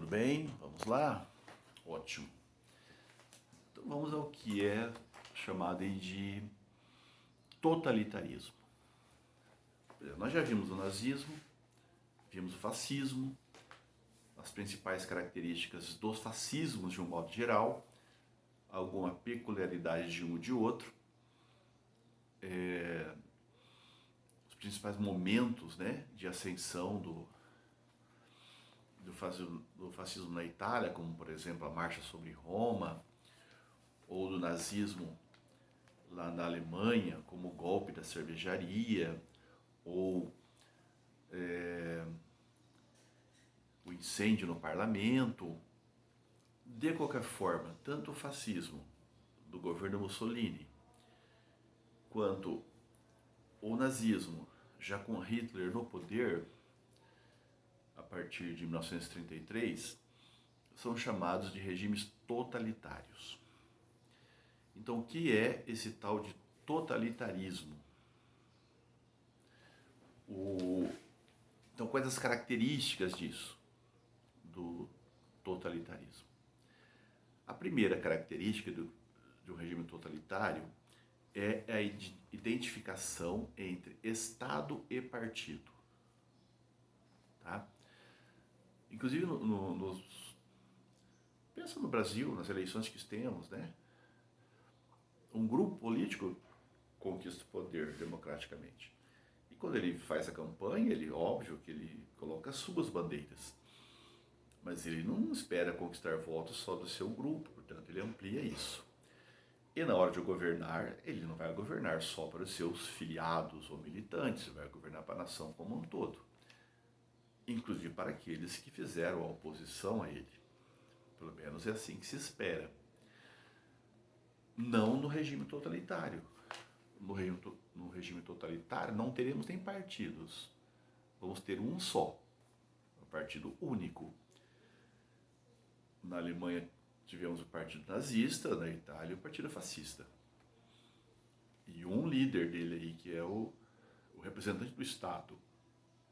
Tudo bem? Vamos lá? Ótimo. Então vamos ao que é chamado aí de totalitarismo. Nós já vimos o nazismo, vimos o fascismo, as principais características dos fascismos de um modo geral, alguma peculiaridade de um ou de outro, os principais momentos, né, de ascensão do fascismo na Itália, como por exemplo a Marcha sobre Roma, ou do nazismo lá na Alemanha, como o golpe da cervejaria, ou o incêndio no parlamento. De qualquer forma, tanto o fascismo do governo Mussolini, quanto o nazismo, já com Hitler no poder, a partir de 1933, são chamados de regimes totalitários. Então, o que é esse tal de totalitarismo? Então, quais as características disso, do totalitarismo? A primeira característica de um regime totalitário é a identificação entre Estado e partido. Tá? Inclusive, pensa no Brasil, nas eleições que temos, né? Um grupo político conquista o poder democraticamente. E quando ele faz a campanha, óbvio que ele coloca as suas bandeiras. Mas ele não espera conquistar votos só do seu grupo, portanto ele amplia isso. E na hora de governar, ele não vai governar só para os seus filiados ou militantes, ele vai governar para a nação como um todo. Inclusive para aqueles que fizeram a oposição a ele. Pelo menos é assim que se espera. Não no regime totalitário. No regime totalitário não teremos nem partidos. Vamos ter um só, um partido único. Na Alemanha tivemos o partido nazista, na Itália o partido fascista. E um líder dele aí, que é o representante do Estado,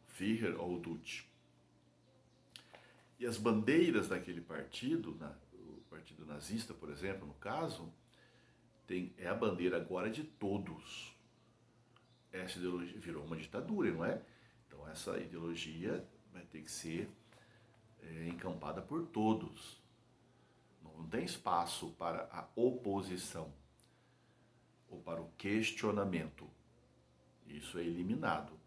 Führer ou Duce. E as bandeiras daquele partido, o partido nazista, por exemplo, no caso, é a bandeira agora de todos. Essa ideologia virou uma ditadura, não é? Então essa ideologia vai ter que ser encampada por todos. Não tem espaço para a oposição ou para o questionamento. Isso é eliminado.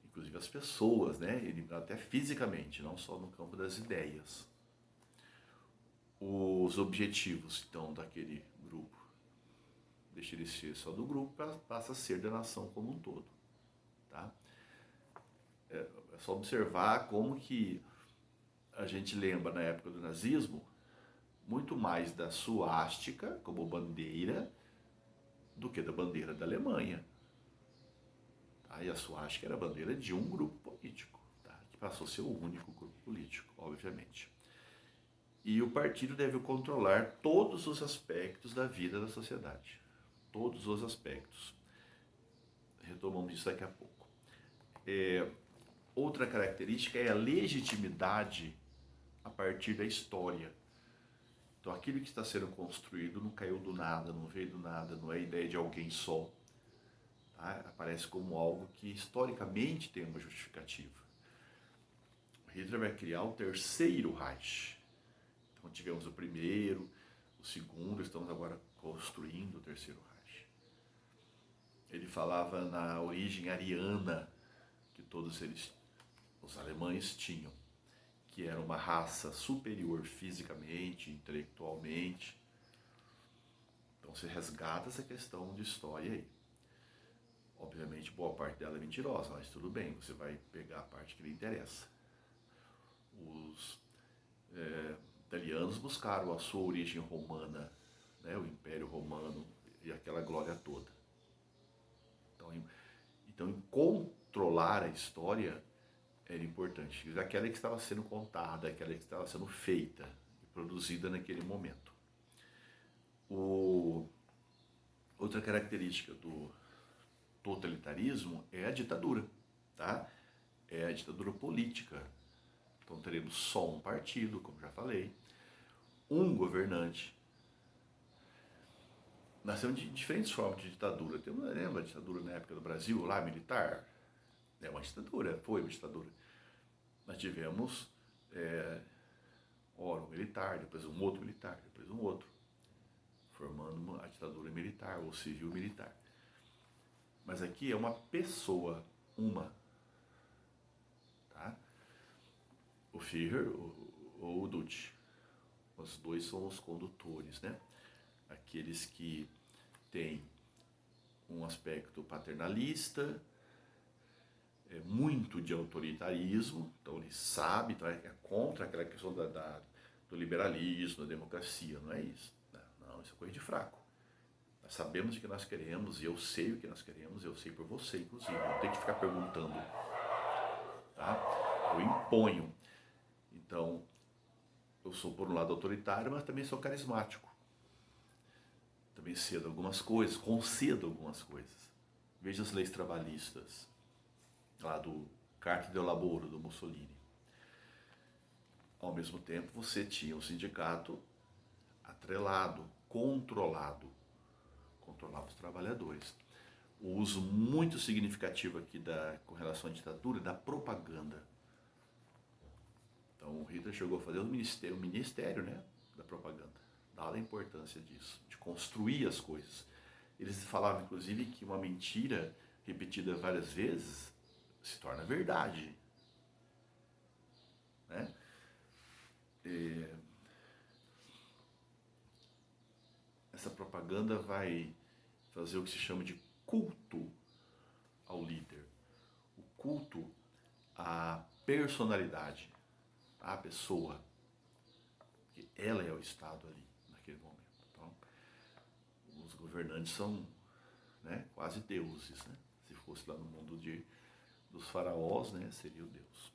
Inclusive as pessoas, né? Eliminado até fisicamente, não só no campo das ideias. Os objetivos, então, daquele grupo deixa de ser só do grupo, passa a ser da nação como um todo. Tá? É só observar como que a gente lembra na época do nazismo muito mais da suástica como bandeira do que da bandeira da Alemanha. Tá? E a suástica era a bandeira de um grupo político, tá? Que passou a ser o único grupo político, obviamente. E o partido deve controlar todos os aspectos da vida da sociedade. Todos os aspectos. Retomamos isso daqui a pouco. Outra característica é a legitimidade a partir da história. Então aquilo que está sendo construído não caiu do nada, não veio do nada, não é ideia de alguém só. Tá? Aparece como algo que historicamente tem uma justificativa. Hitler vai criar o terceiro Reich. Então tivemos o primeiro, o segundo, estamos agora construindo o terceiro Reich. Ele falava na origem ariana que todos eles, os alemães, tinham, que era uma raça superior fisicamente, intelectualmente. Então se resgata essa questão de história aí. Obviamente boa parte dela é mentirosa, mas tudo bem, você vai pegar a parte que lhe interessa. Os italianos buscaram a sua origem romana, né, o Império Romano e aquela glória toda. Então em controlar a história era importante. Aquela que estava sendo contada, aquela que estava sendo feita e produzida naquele momento. Outra característica do totalitarismo é a ditadura, tá? É a ditadura política. Então teremos só um partido, como já falei, um governante. Nós temos diferentes formas de ditadura. Lembra a ditadura na época do Brasil, lá, militar? É uma ditadura, foi uma ditadura. Nós tivemos ora um militar, depois um outro militar, depois um outro, formando a ditadura militar ou civil militar. Mas aqui é uma pessoa, uma. Tá? O Führer ou o Duce. Os dois são os condutores, né? Aqueles que têm um aspecto paternalista, muito de autoritarismo, então ele sabe, então é contra aquela questão do liberalismo, da democracia, não é isso. Não, isso é coisa de fraco. Nós sabemos o que nós queremos, e eu sei o que nós queremos, eu sei por você, inclusive. Não tem que ficar perguntando. Tá? Eu imponho. Então, eu sou, por um lado, autoritário, mas também sou carismático. Também cedo algumas coisas, concedo algumas coisas. Veja as leis trabalhistas, lá do Carta del Lavoro, do Mussolini. Ao mesmo tempo, você tinha um sindicato atrelado, controlava os trabalhadores. O uso muito significativo aqui com relação à ditadura da propaganda. Então o Hitler chegou a fazer o ministério, né, da propaganda, dada a importância disso, de construir as coisas. Eles falavam, inclusive, que uma mentira repetida várias vezes se torna verdade. Né? Essa propaganda vai fazer o que se chama de culto ao líder. O culto à personalidade, à pessoa. Porque ela é o Estado ali, naquele momento. Então, os governantes são, né, quase deuses. Né? Se fosse lá no mundo dos faraós, né, seria o Deus.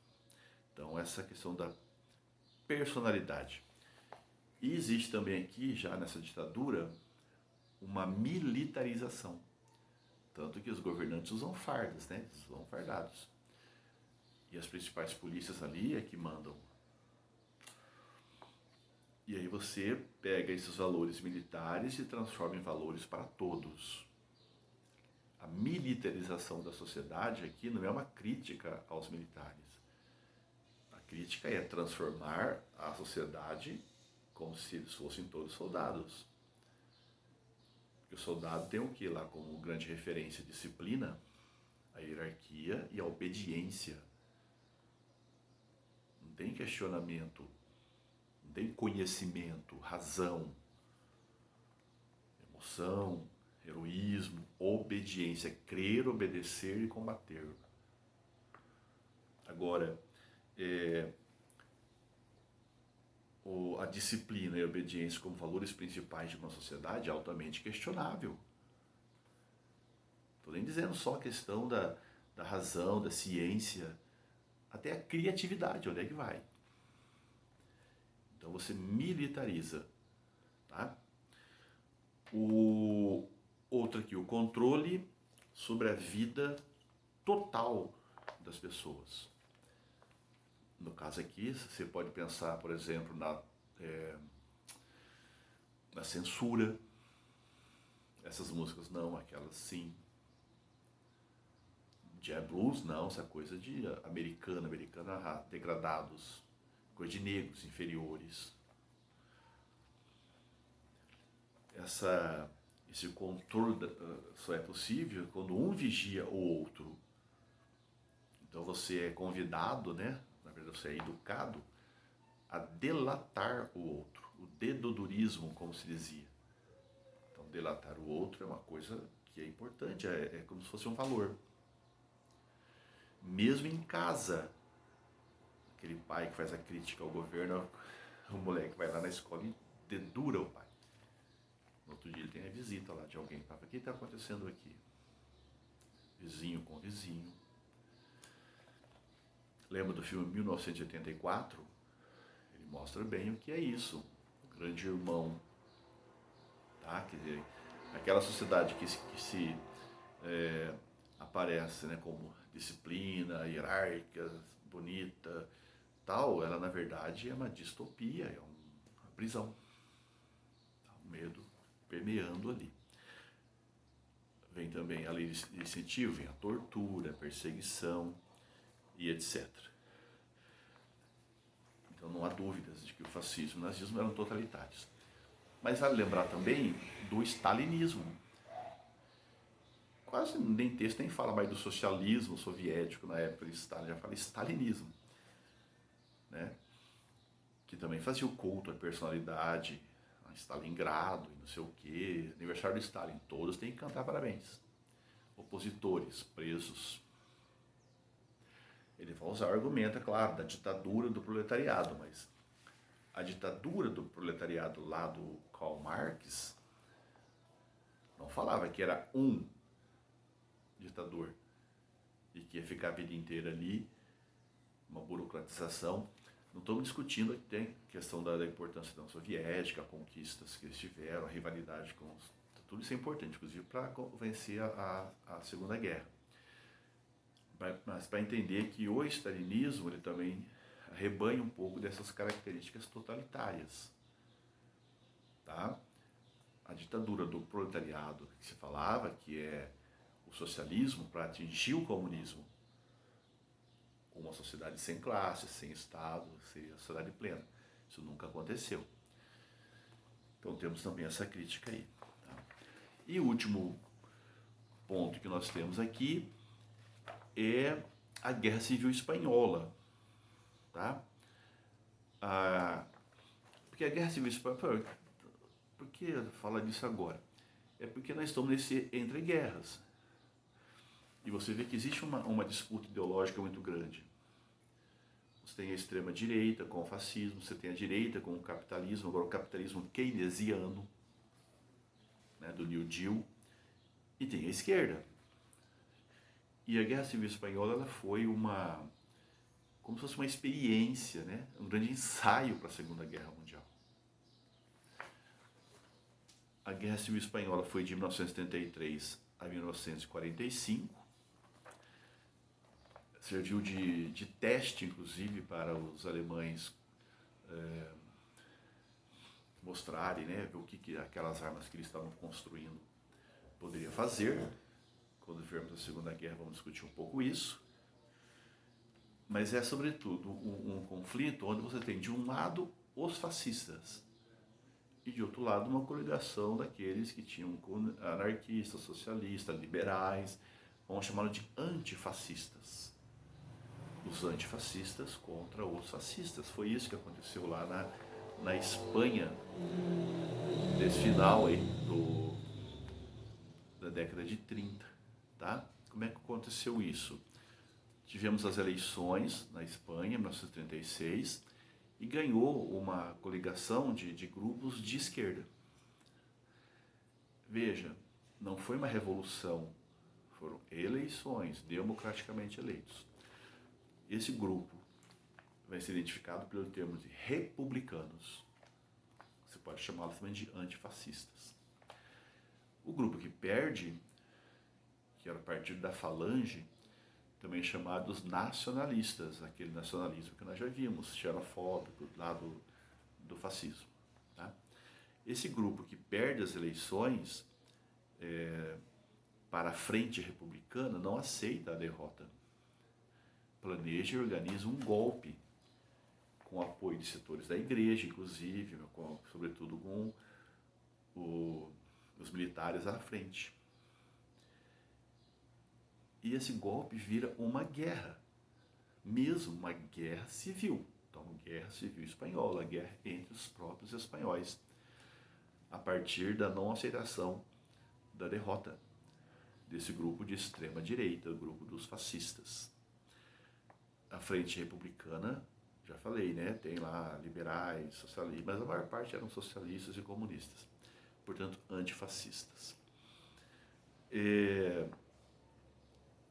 Então, essa questão da personalidade. E existe também aqui, já nessa ditadura, uma militarização. Tanto que os governantes usam fardas, né? Eles vão fardados. E as principais polícias ali é que mandam. E aí você pega esses valores militares e transforma em valores para todos. A militarização da sociedade aqui não é uma crítica aos militares. A crítica é transformar a sociedade como se eles fossem todos soldados. Porque o soldado tem o que lá como grande referência? Disciplina, a hierarquia e a obediência. Não tem questionamento, não tem conhecimento, razão, emoção, heroísmo, obediência, crer, obedecer e combater. Agora, a disciplina e a obediência como valores principais de uma sociedade é altamente questionável. Estou nem dizendo só a questão da razão, da ciência, até a criatividade, onde é que vai? Então você militariza. Tá? Outro aqui, o controle sobre a vida total das pessoas. No caso aqui, você pode pensar, por exemplo, na censura. Essas músicas não, aquelas sim. Jazz blues não, essa coisa de americana, degradados, coisa de negros inferiores. Esse controle só é possível quando um vigia o outro. Então você é convidado, né? Na verdade você é educado a delatar o outro, o dedodurismo, como se dizia. Então delatar o outro é uma coisa que é importante, é como se fosse um valor. Mesmo em casa, aquele pai que faz a crítica ao governo, o moleque vai lá na escola e dedura o pai. No outro dia ele tem a visita lá de alguém, fala, o que está acontecendo aqui? Vizinho com vizinho. Lembra do filme 1984? Ele mostra bem o que é isso, o grande irmão. Tá? Quer dizer, aquela sociedade que se aparece, né, como disciplina, hierárquica, bonita, total, ela na verdade é uma distopia, é uma prisão. O medo permeando ali. Vem também a lei de incentivo, vem a tortura, a perseguição e etc. Então não há dúvidas de que o fascismo e o nazismo eram totalitários. Mas vale lembrar também do stalinismo. Quase nem texto nem fala mais do socialismo soviético na época de Stalin, já fala stalinismo, né? Que também fazia o culto à personalidade, a Stalingrado e não sei o quê, aniversário de Stalin, todos têm que cantar parabéns. Opositores, presos. Ele vai usar o argumento, é claro, da ditadura do proletariado, mas a ditadura do proletariado lá do Karl Marx não falava que era um ditador e que ia ficar a vida inteira ali, uma burocratização. Não estamos discutindo que tem questão da importância da União Soviética, conquistas que eles tiveram, a rivalidade com os... Tudo isso é importante, inclusive, para vencer a Segunda Guerra. Mas para entender que o stalinismo ele também rebanha um pouco dessas características totalitárias. Tá? A ditadura do proletariado, que se falava, que é o socialismo para atingir o comunismo, uma sociedade sem classes, sem Estado, seria a sociedade plena. Isso nunca aconteceu. Então temos também essa crítica aí. Tá? E o último ponto que nós temos aqui é a Guerra Civil Espanhola. Tá? Porque a Guerra Civil Espanhola... Por que fala disso agora? É porque nós estamos nesse entre guerras. E você vê que existe uma disputa ideológica muito grande. Você tem a extrema-direita com o fascismo, você tem a direita com o capitalismo, agora o capitalismo keynesiano, né, do New Deal, e tem a esquerda. E a Guerra Civil Espanhola ela foi como se fosse uma experiência, né, um grande ensaio para a Segunda Guerra Mundial. A Guerra Civil Espanhola foi de 1933 a 1945, serviu de teste, inclusive, para os alemães mostrarem, né, ver o que aquelas armas que eles estavam construindo poderia fazer. Quando viermos a Segunda Guerra, vamos discutir um pouco isso. Mas é, sobretudo, um conflito onde você tem, de um lado, os fascistas, e, de outro lado, uma coligação daqueles que tinham anarquistas, socialistas, liberais, vamos chamá-lo de antifascistas. Os antifascistas contra os fascistas. Foi isso que aconteceu lá na Espanha, nesse final aí da década de 30. Tá? Como é que aconteceu isso? Tivemos as eleições na Espanha, em 1936, e ganhou uma coligação de grupos de esquerda. Veja, não foi uma revolução, foram eleições democraticamente eleitos. Esse grupo vai ser identificado pelo termo de republicanos. Você pode chamá-los também de antifascistas. O grupo que perde, que era o partido da Falange, também chamados nacionalistas, aquele nacionalismo que nós já vimos, xenofóbico, lá do fascismo. Tá? Esse grupo que perde as eleições para a frente republicana não aceita a derrota. Planeja e organiza um golpe, com apoio de setores da igreja, inclusive, sobretudo com os militares à frente. E esse golpe vira uma guerra, mesmo uma guerra civil. Então, Guerra Civil Espanhola, guerra entre os próprios espanhóis, a partir da não aceitação da derrota desse grupo de extrema-direita, o grupo dos fascistas. A frente republicana, já falei, né? Tem lá liberais, socialistas, mas a maior parte eram socialistas e comunistas, portanto, antifascistas.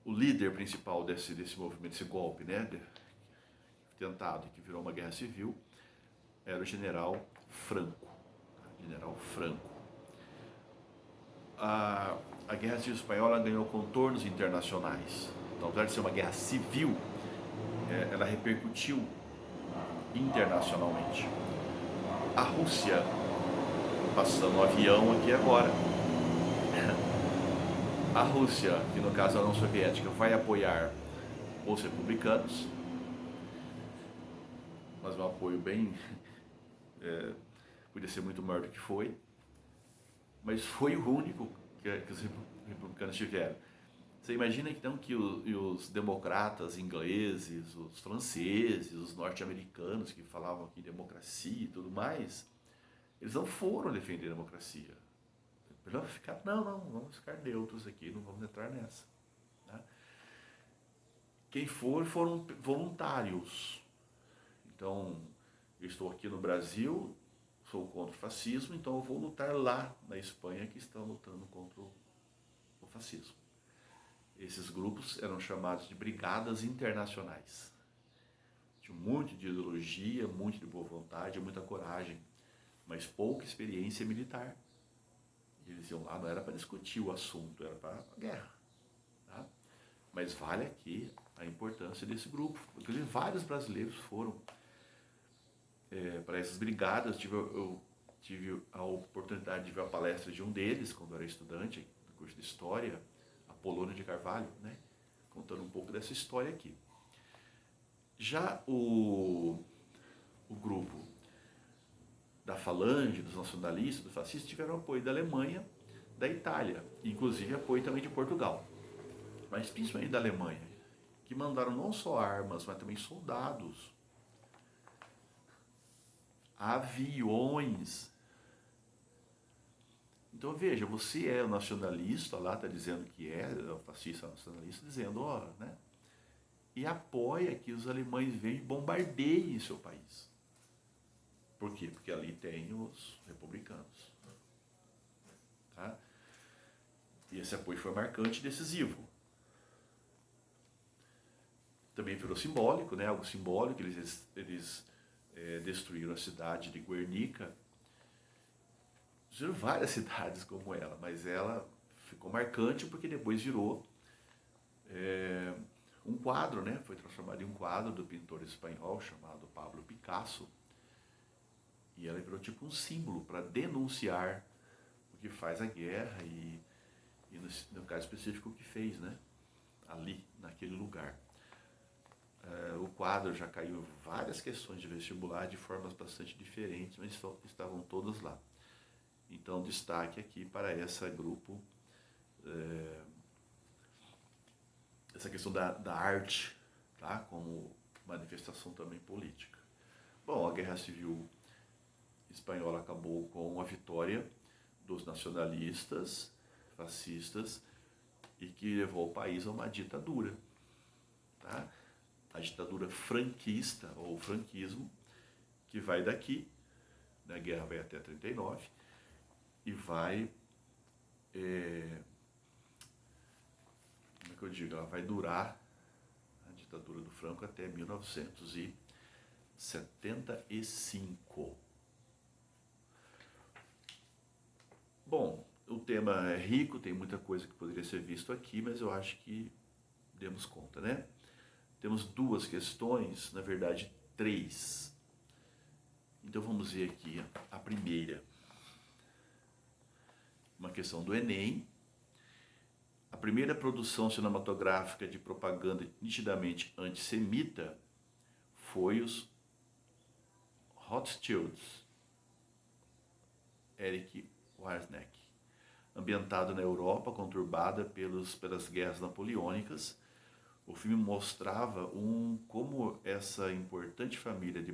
O líder principal desse movimento, desse golpe, né, tentado, que virou uma guerra civil, era o general Franco. General Franco. A Guerra Civil Espanhola ganhou contornos internacionais. Então, apesar de ser uma guerra civil, ela repercutiu internacionalmente. A Rússia, passando um avião aqui agora, a Rússia, que no caso a União Soviética, vai apoiar os republicanos, mas um apoio bem... podia ser muito maior do que foi, mas foi o único que os republicanos tiveram. Você imagina então que os democratas ingleses, os franceses, os norte-americanos que falavam aqui democracia e tudo mais, eles não foram defender a democracia. Eles ficaram, não, vamos ficar neutros aqui, não vamos entrar nessa. Né? Quem foram voluntários. Então, eu estou aqui no Brasil, sou contra o fascismo, então eu vou lutar lá na Espanha que estão lutando contra o fascismo. Esses grupos eram chamados de brigadas internacionais. Tinha muito de ideologia, muito de boa vontade, muita coragem, mas pouca experiência militar. E eles iam lá, não era para discutir o assunto, era para a guerra. Tá? Mas vale aqui a importância desse grupo. Inclusive, vários brasileiros foram para essas brigadas. Eu tive a oportunidade de ver a palestra de um deles, quando eu era estudante, no curso de História, Apolônio de Carvalho, né? Contando um pouco dessa história aqui. Já o grupo da Falange, dos nacionalistas, dos fascistas, tiveram apoio da Alemanha, da Itália, inclusive apoio também de Portugal. Mas principalmente da Alemanha, que mandaram não só armas, mas também soldados, aviões. Então veja, você é o nacionalista, lá está dizendo que é o fascista nacionalista, dizendo, né? E apoia que os alemães venham e bombardeiem seu país. Por quê? Porque ali tem os republicanos. Tá? E esse apoio foi marcante e decisivo. Também virou simbólico, né? Algo simbólico, eles destruíram a cidade de Guernica. Destruíram várias cidades como ela, mas ela ficou marcante porque depois virou um quadro, né? Foi transformado em um quadro do pintor espanhol chamado Pablo Picasso. E ela virou tipo um símbolo para denunciar o que faz a guerra e no caso específico, o que fez, né? Ali, naquele lugar. O quadro já caiu várias questões de vestibular de formas bastante diferentes, mas estavam todas lá. Então, destaque aqui para esse grupo, essa questão da arte, tá? Como manifestação também política. Bom, a Guerra Civil Espanhola acabou com a vitória dos nacionalistas, fascistas, e que levou o país a uma ditadura. Tá? A ditadura franquista, ou franquismo, que vai daqui, né? A guerra vai até 39, e vai, como é que eu digo, ela vai durar, a ditadura do Franco, até 1975. Bom, o tema é rico, tem muita coisa que poderia ser visto aqui, mas eu acho que demos conta, né? Temos duas questões, na verdade, três. Então vamos ver aqui a primeira. Uma questão do Enem. A primeira produção cinematográfica de propaganda nitidamente antissemita foi os Rothschilds, Erich Wozniak, ambientado na Europa conturbada pelas guerras napoleônicas. O filme mostrava como essa importante família de